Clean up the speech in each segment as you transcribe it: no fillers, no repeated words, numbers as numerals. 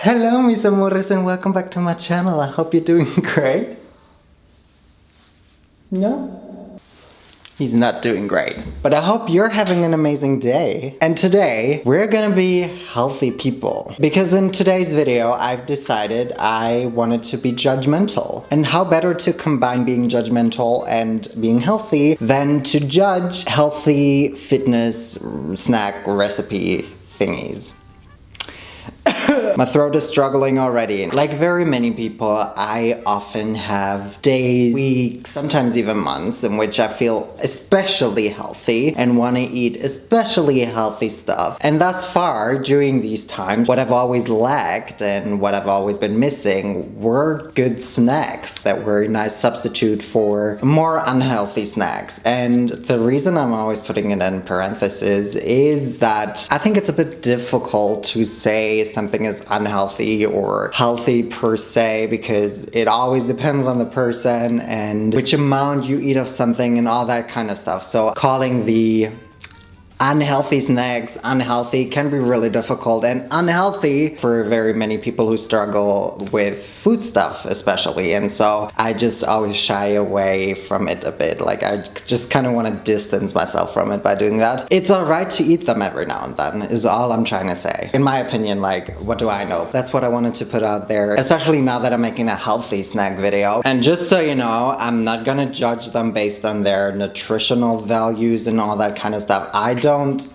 Hello mis amores and welcome back to my channel. I hope you're doing great. No? He's not doing great. But I hope you're having an amazing day. And today, we're gonna be healthy people. Because in today's video, I've decided I wanted to be judgmental. And how better to combine being judgmental and being healthy than to judge healthy fitness snack recipe thingies. My throat is struggling already. Like very many people, I often have days, weeks, sometimes even months in which I feel especially healthy and want to eat especially healthy stuff. And thus far, during these times, what I've always lacked and what I've always been missing were good snacks that were a nice substitute for more unhealthy snacks. And the reason I'm always putting it in parentheses is that I think it's a bit difficult to say something is unhealthy or healthy per se, because it always depends on the person and which amount you eat of something and all that kind of stuff. So calling the unhealthy snacks unhealthy can be really difficult, and unhealthy for very many people who struggle with food stuff especially. And so I just always shy away from it a bit. Like I just kind of want to distance myself from it by doing that. It's alright to eat them every now and then is all I'm trying to say. In my opinion, like what do I know? That's what I wanted to put out there, especially now that I'm making a healthy snack video. And just so you know, I'm not gonna judge them based on their nutritional values and all that kind of stuff. I don't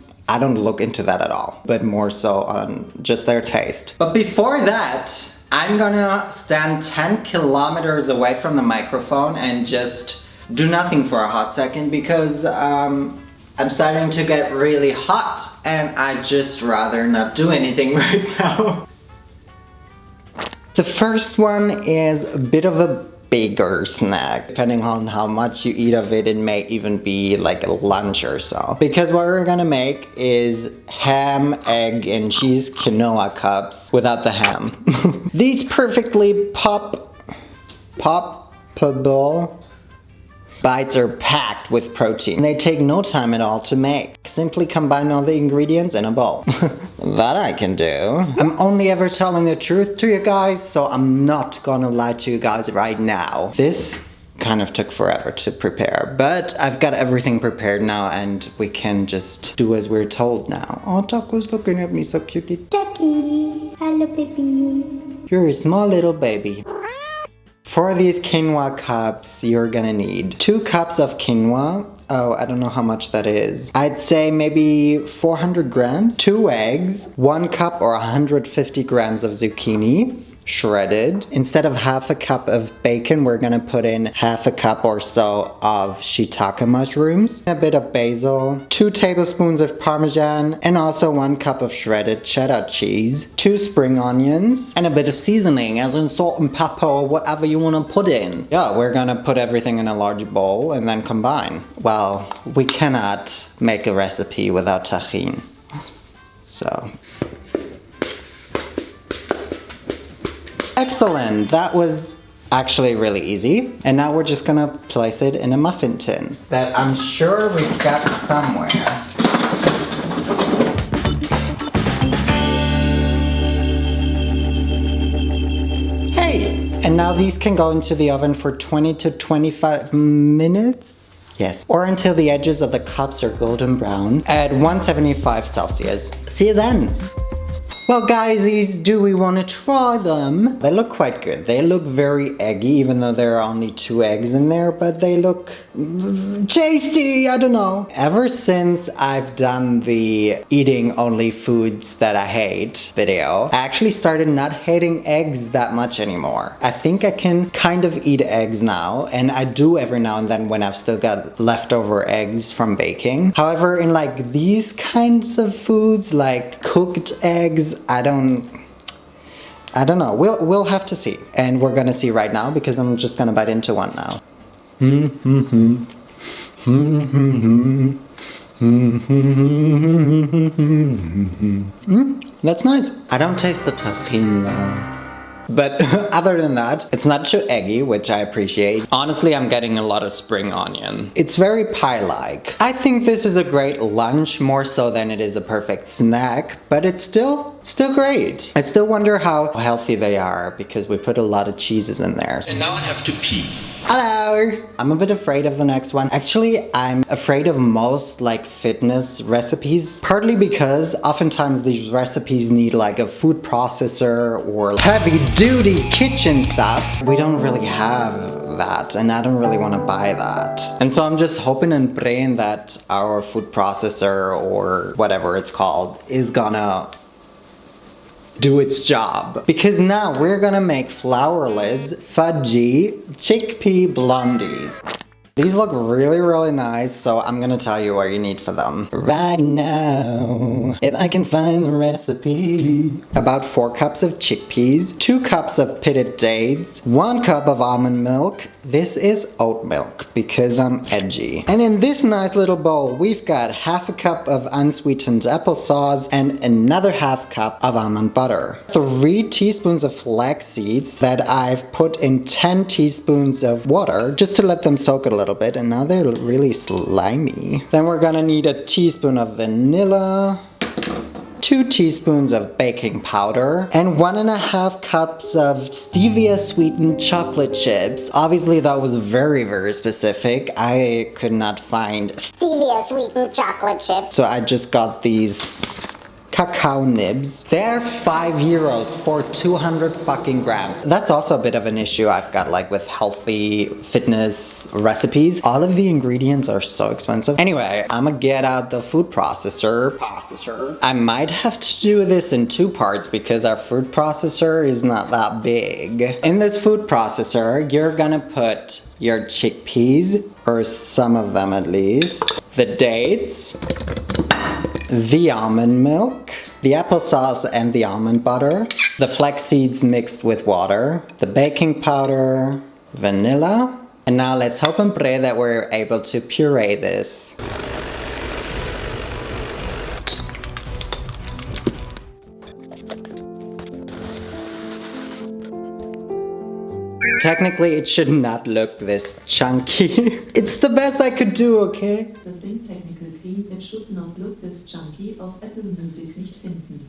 look into that at all, but more so on just their taste. But before that, I'm gonna stand 10 kilometers away from the microphone and just do nothing for a hot second, because I'm starting to get really hot and I'd just rather not do anything right now. The first one is a bit of a bigger snack. Depending on how much you eat of it, it may even be like a lunch or so. Because what we're gonna make is ham, egg, and cheese quinoa cups without the ham. These perfectly poppable bites are packed with protein. They take no time at all to make. Simply combine all the ingredients in a bowl. That I can do. I'm only ever telling the truth to you guys, so I'm not gonna lie to you guys right now. This kind of took forever to prepare, but I've got everything prepared now and we can just do as we're told now. Oh, Taco's looking at me so cutie. Cakey, hello baby. You're a small little baby. For these quinoa cups, you're gonna need 2 cups of quinoa. Oh, I don't know how much that is. I'd say maybe 400 grams. 2 eggs, 1 cup or 150 grams of zucchini, shredded. Instead of half a cup of bacon, we're gonna put in half a cup or so of shiitake mushrooms, a bit of basil, 2 tablespoons of parmesan, and also 1 cup of shredded cheddar cheese, 2 spring onions, and a bit of seasoning, as in salt and pepper or whatever you wanna put in. Yeah, we're gonna put everything in a large bowl and then combine. Well, we cannot make a recipe without tahini. So excellent, that was actually really easy. And now we're just gonna place it in a muffin tin that I'm sure we've got somewhere. Hey, and now these can go into the oven for 20 to 25 minutes. Yes, or until the edges of the cups are golden brown at 175 Celsius. See you then. Well guys, do we want to try them? They look quite good. They look very eggy, even though there are only 2 eggs in there, but they look tasty, I don't know. Ever since I've done the eating only foods that I hate video, I actually started not hating eggs that much anymore. I think I can kind of eat eggs now, and I do every now and then when I've still got leftover eggs from baking. However, in like these kinds of foods, like cooked eggs, I don't know. We'll have to see. And we're gonna see right now, because I'm just gonna bite into one now. That's nice. I don't taste the tahini though. But other than that, it's not too eggy, which I appreciate. Honestly, I'm getting a lot of spring onion. It's very pie-like. I think this is a great lunch, more so than it is a perfect snack, but it's still great. I still wonder how healthy they are because we put a lot of cheeses in there. And now I have to pee. Hello! I'm a bit afraid of the next one. Actually, I'm afraid of most like fitness recipes, partly because oftentimes these recipes need like a food processor or heavy duty kitchen stuff. We don't really have that, and I don't really want to buy that. And so I'm just hoping and praying that our food processor or whatever it's called is gonna do its job. Because now we're gonna make flourless, fudgy, chickpea blondies. These look really, really nice, so I'm gonna tell you what you need for them right now, if I can find the recipe. About 4 cups of chickpeas, 2 cups of pitted dates, 1 cup of almond milk. This is oat milk because I'm edgy. And in this nice little bowl, we've got 1/2 cup of unsweetened applesauce and another 1/2 cup of almond butter. 3 teaspoons of flax seeds that I've put in 10 teaspoons of water just to let them soak a little bit, and now they're really slimy. Then we're gonna need a teaspoon of vanilla, 2 teaspoons of baking powder, and 1.5 cups of stevia sweetened chocolate chips. Obviously that was very, very specific. I could not find stevia sweetened chocolate chips, so I just got these cacao nibs. They're €5 for 200 fucking grams. That's also a bit of an issue I've got like with healthy fitness recipes. All of the ingredients are so expensive. Anyway, I'ma get out the food processor. I might have to do this in 2 parts because our food processor is not that big. In this food processor, you're gonna put your chickpeas, or some of them at least, the dates, the almond milk, the applesauce and the almond butter, the flax seeds mixed with water, the baking powder, vanilla, and now let's hope and pray that we're able to puree this. Technically, it should not look this chunky. It's the best I could do, okay? The thing technically, it should not look this chunky auf Apple Music nicht finden.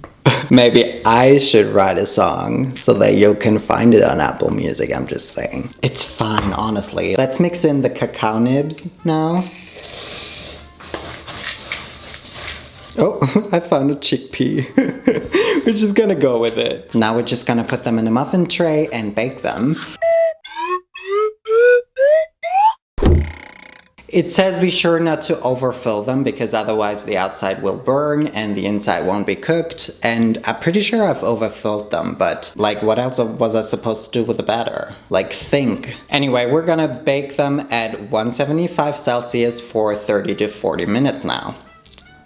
Maybe I should write a song so that you can find it on Apple Music, I'm just saying. It's fine, honestly. Let's mix in the cacao nibs now. Oh, I found a chickpea. We're just gonna go with it. Now we're just gonna put them in a muffin tray and bake them. It says be sure not to overfill them because otherwise the outside will burn and the inside won't be cooked. And I'm pretty sure I've overfilled them, but like what else was I supposed to do with the batter? Like think. Anyway, we're gonna bake them at 175 Celsius for 30 to 40 minutes now.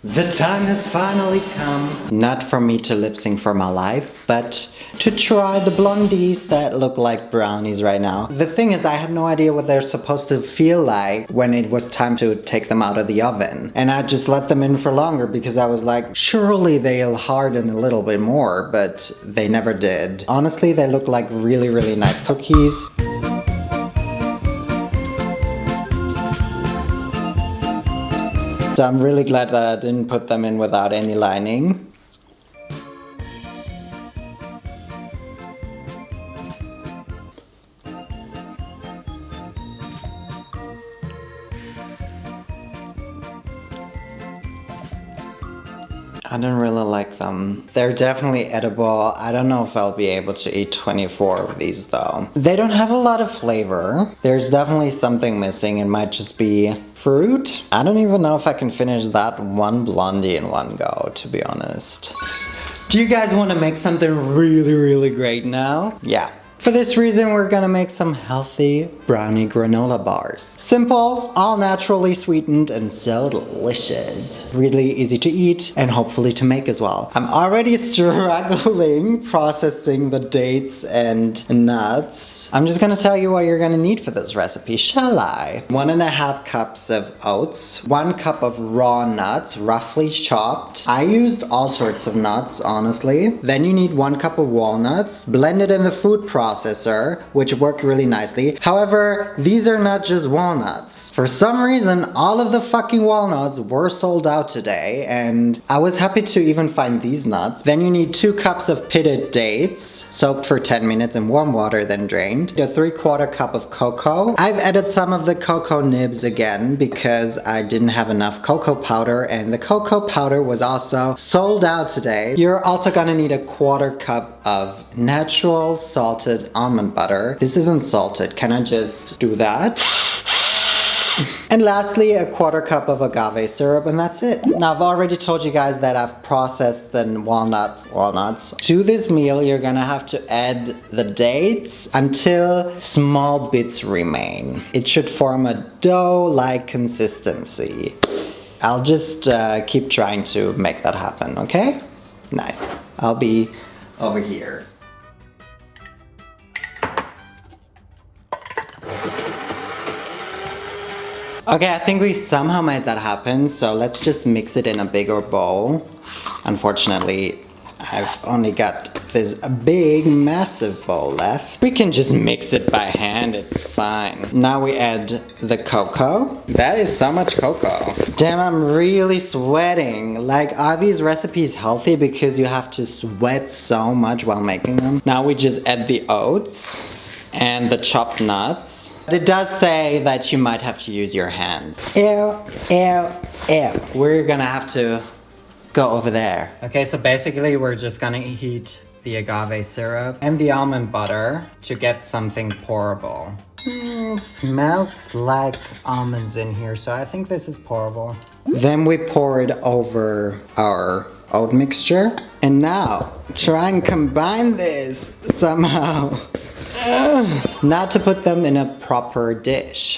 The time has finally come. Not for me to lip sync for my life, but to try the blondies that look like brownies right now. The thing is, I had no idea what they're supposed to feel like when it was time to take them out of the oven. And I just let them in for longer because I was like, surely they'll harden a little bit more, but they never did. Honestly, they look like really, really nice cookies. So I'm really glad that I didn't put them in without any lining. I don't really like them. They're definitely edible. I don't know if I'll be able to eat 24 of these though. They don't have a lot of flavor. There's definitely something missing. It might just be fruit. I don't even know if I can finish that one blondie in one go, to be honest. Do you guys want to make something really, really great now? Yeah. For this reason, we're gonna make some healthy brownie granola bars. Simple, all naturally sweetened, and so delicious. Really easy to eat and hopefully to make as well. I'm already struggling processing the dates and nuts. I'm just gonna tell you what you're gonna need for this recipe, shall I? 1.5 cups of oats, 1 cup of raw nuts, roughly chopped. I used all sorts of nuts, honestly. Then you need 1 cup of walnuts, blended in the food processor, which worked really nicely. However, these are not just walnuts. For some reason, all of the fucking walnuts were sold out today, and I was happy to even find these nuts. Then you need 2 cups of pitted dates, soaked for 10 minutes in warm water, then drained. A 3/4 cup of cocoa. I've added some of the cocoa nibs again because I didn't have enough cocoa powder, and the cocoa powder was also sold out today. You're also gonna need a 1/4 cup of natural salted almond butter. This isn't salted, can I just do that? And lastly, a 1/4 cup of agave syrup, and that's it. Now, I've already told you guys that I've processed the walnuts. To this meal, you're gonna have to add the dates until small bits remain. It should form a dough-like consistency. I'll just keep trying to make that happen, okay? Nice. I'll be over here. Okay, I think we somehow made that happen, so let's just mix it in a bigger bowl. Unfortunately, I've only got this big, massive bowl left. We can just mix it by hand, it's fine. Now we add the cocoa. That is so much cocoa. Damn, I'm really sweating. Like, are these recipes healthy because you have to sweat so much while making them? Now we just add the oats and the chopped nuts. But it does say that you might have to use your hands. Ew, ew, ew. We're gonna have to go over there. Okay, so basically we're just gonna heat the agave syrup and the almond butter to get something pourable. It smells like almonds in here, so I think this is pourable. Then we pour it over our oat mixture. And now, try and combine this somehow. Now to put them in a proper dish.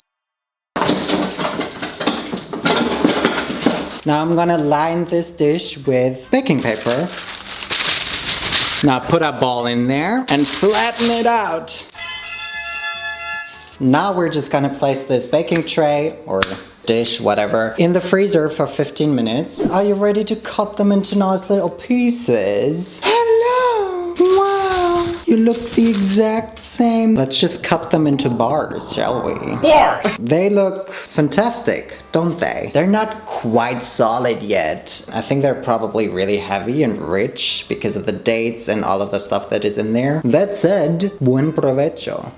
Now I'm gonna line this dish with baking paper. Now put a ball in there and flatten it out. Now we're just gonna place this baking tray or dish, whatever, in the freezer for 15 minutes. Are you ready to cut them into nice little pieces? Hello! Wow! You look the exact same. Let's just cut them into bars, shall we? Bars! They look fantastic, don't they? They're not quite solid yet. I think they're probably really heavy and rich because of the dates and all of the stuff that is in there. That said, buen provecho.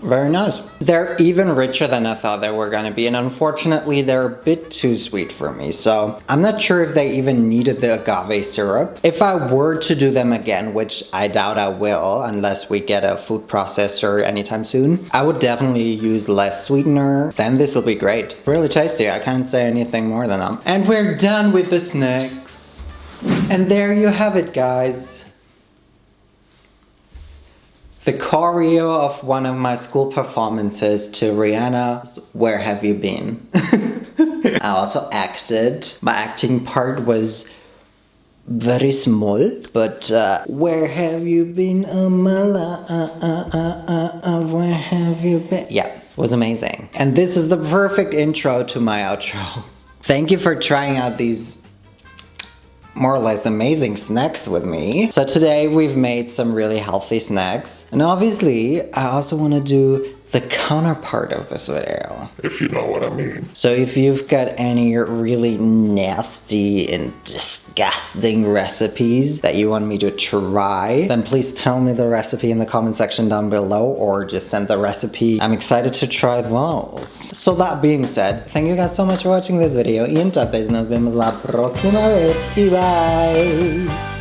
Very nice. They're even richer than I thought they were gonna be, and unfortunately they're a bit too sweet for me, so I'm not sure if they even needed the agave syrup. If I were to do them again, which I doubt I will unless we get a food processor anytime soon, I would definitely use less sweetener. Then this will be great. Really tasty, I can't say anything more than that. And we're done with the snacks. And there you have it, guys. The choreo of one of my school performances to Rihanna's Where Have You Been? I also acted. My acting part was very small, but where have you been, oh my love, where have you been? Yeah, it was amazing. And this is the perfect intro to my outro. Thank you for trying out these more or less amazing snacks with me. So today we've made some really healthy snacks, and obviously I also want to do the counterpart of this video, if you know what I mean. So if you've got any really nasty and disgusting recipes that you want me to try, then please tell me the recipe in the comment section down below, or just send the recipe. I'm excited to try those. So that being said, thank you guys so much for watching this video, y entonces nos vemos la próxima vez, y bye!